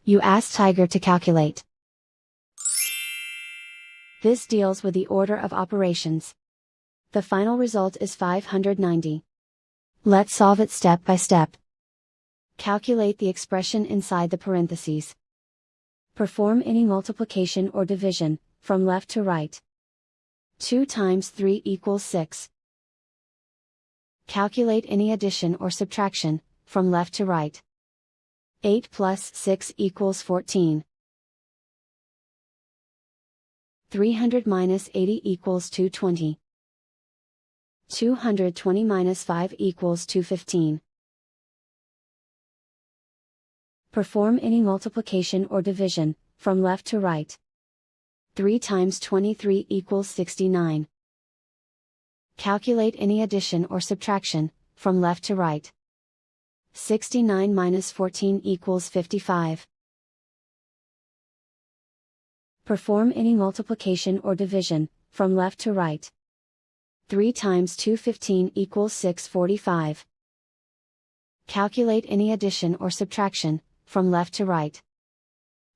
You ask Tiger to calculate. This deals with the order of operations. The final result is 590. Let's solve it step by step. Calculate the expression inside the parentheses. Perform any multiplication or division, from left to right. 2 times 3 equals 6. Calculate any addition or subtraction, from left to right. 8 plus 6 equals 14. 300 minus 80 equals 220. 220 minus 5 equals 215. Perform any multiplication or division, from left to right. 3 times 23 equals 69. Calculate any addition or subtraction, from left to right. 69 minus 14 equals 55. Perform any multiplication or division, from left to right. 3 times 215 equals 645. Calculate any addition or subtraction, from left to right.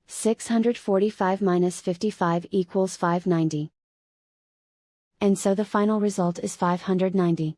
645 minus 55 equals 590. And so the final result is 590.